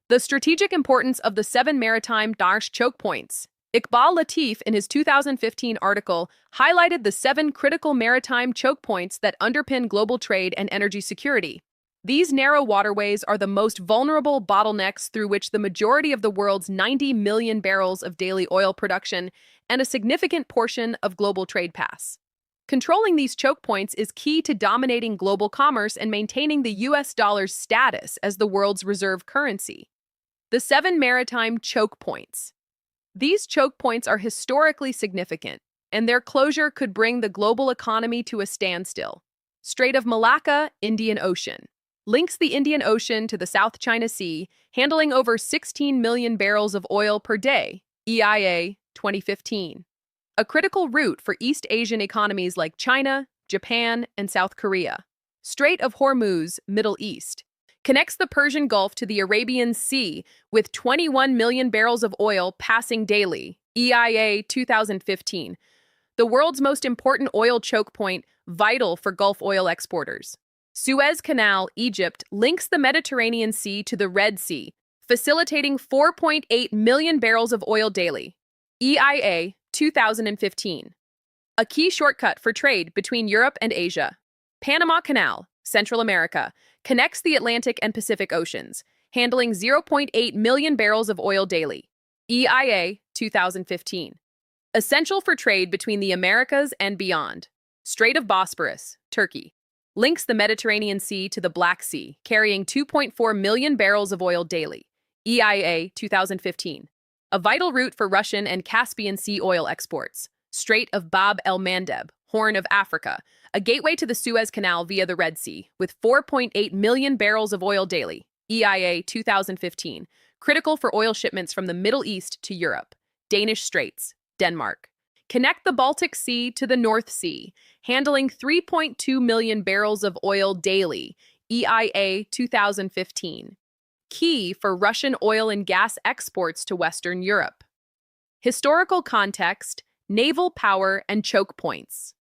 The strategic importance of the 7 maritime choke points. Iqbal Latif, in his 2015 article, highlighted the 7 critical maritime choke points that underpin global trade and energy security. These narrow waterways are the most vulnerable bottlenecks through which the majority of the world's 90 million barrels of daily oil production and a significant portion of global trade pass. Controlling these choke points is key to dominating global commerce and maintaining the US dollar's status as the world's reserve currency. The 7 maritime choke points. These choke points are historically significant, and their closure could bring the global economy to a standstill. Strait of Malacca, Indian Ocean. Links the Indian Ocean to the South China Sea, handling over 16 million barrels of oil per day, EIA 2015. A critical route for East Asian economies like China, Japan, and South Korea. Strait of Hormuz, Middle East. Connects the Persian Gulf to the Arabian Sea with 21 million barrels of oil passing daily, EIA 2015. The world's most important oil choke point, vital for Gulf oil exporters. Suez Canal, Egypt, links the Mediterranean Sea to the Red Sea, facilitating 4.8 million barrels of oil daily, EIA 2015. A key shortcut for trade between Europe and Asia. Panama Canal, Central America, connects the Atlantic and Pacific Oceans, handling 0.8 million barrels of oil daily, EIA 2015. Essential for trade between the Americas and beyond. Strait of Bosporus, Turkey, links the Mediterranean Sea to the Black Sea, carrying 2.4 million barrels of oil daily, EIA 2015. A vital route for Russian and Caspian Sea oil exports. Strait of Bab el-Mandeb, Horn of Africa, a gateway to the Suez Canal via the Red Sea, with 4.8 million barrels of oil daily, EIA 2015, critical for oil shipments from the Middle East to Europe. Danish Straits, Denmark. Connect the Baltic Sea to the North Sea, handling 3.2 million barrels of oil daily, EIA 2015. Key for Russian oil and gas exports to Western Europe. Historical context, naval power, and choke points.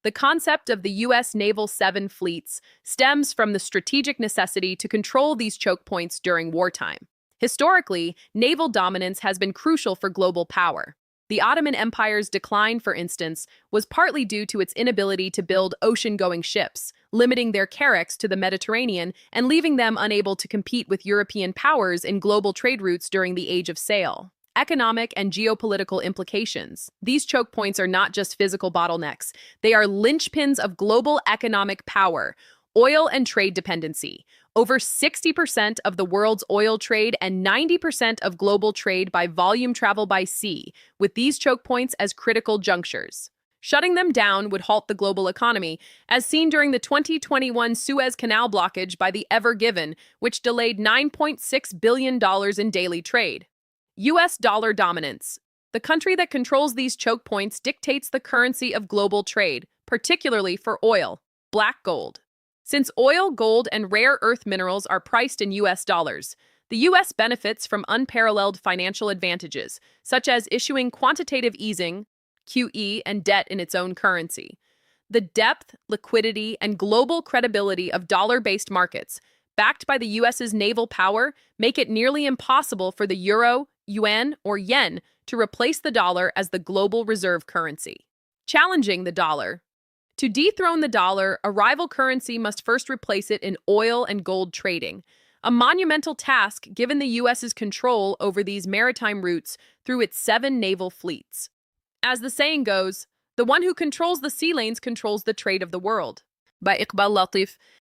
The concept of the U.S. Naval 7 fleets stems from the strategic necessity to control these choke points during wartime. Historically, naval dominance has been crucial for global power. The Ottoman Empire's decline, for instance, was partly due to its inability to build ocean-going ships, limiting their carracks to the Mediterranean and leaving them unable to compete with European powers in global trade routes during the Age of Sail. Economic and geopolitical implications. These choke points are not just physical bottlenecks. They are linchpins of global economic power, oil and trade dependency. Over 60% of the world's oil trade and 90% of global trade by volume travel by sea, with these choke points as critical junctures. Shutting them down would halt the global economy, as seen during the 2021 Suez Canal blockage by the Ever Given, which delayed $9.6 billion in daily trade. U.S. dollar dominance. The country that controls these choke points dictates the currency of global trade, particularly for oil, black gold. Since oil, gold, and rare earth minerals are priced in U.S. dollars, the U.S. benefits from unparalleled financial advantages, such as issuing quantitative easing, QE, and debt in its own currency. The depth, liquidity, and global credibility of dollar-based markets, backed by the U.S.'s naval power, make it nearly impossible for the euro, yuan, or yen to replace the dollar as the global reserve currency. Challenging the dollar. To dethrone the dollar, a rival currency must first replace it in oil and gold trading, a monumental task given the U.S.'s control over these maritime routes through its 7 naval fleets. As the saying goes, the one who controls the sea lanes controls the trade of the world. By Iqbal Latif,